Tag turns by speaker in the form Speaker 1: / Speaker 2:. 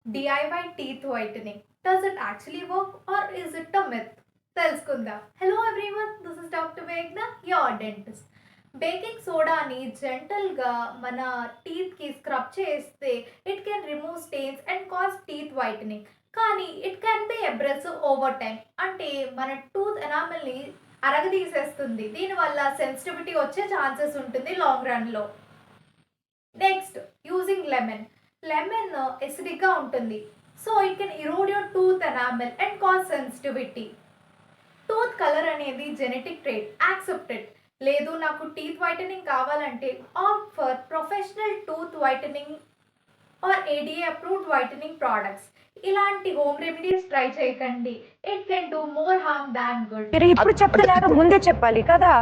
Speaker 1: DIY teeth whitening. Does it actually work or is it a myth? తెలుసుకుందాం. Hello everyone, this is Dr. Meghna, your dentist. Baking సోడాని జెంటల్గా మన టీత్కి scrub చేస్తే it can remove stains and cause teeth whitening. కానీ it can be abrasive over time. అంటే మన tooth ఎనామెల్ని అరగదీసేస్తుంది. దీనివల్ల సెన్సిటివిటీ వచ్చే ఛాన్సెస్ ఉంటుంది లాంగ్ రన్లో. Next, using lemon. లెమన్ ఎసిడిక్గా ఉంటుంది. So it can erode your tooth enamel and cause sensitivity. Tooth colour అనేది జెనెటిక్ ట్రేట్, యాక్సెప్టెడ్. లేదు నాకు టీత్ వైటనింగ్ కావాలంటే opt for professional tooth whitening or ADA approved whitening products. ఇలాంటి home remedies try చేయకండి. It can do more harm than good.
Speaker 2: మీరు ఇప్పుడు చెప్తున్నారు, ముందే చెప్పాలి కదా.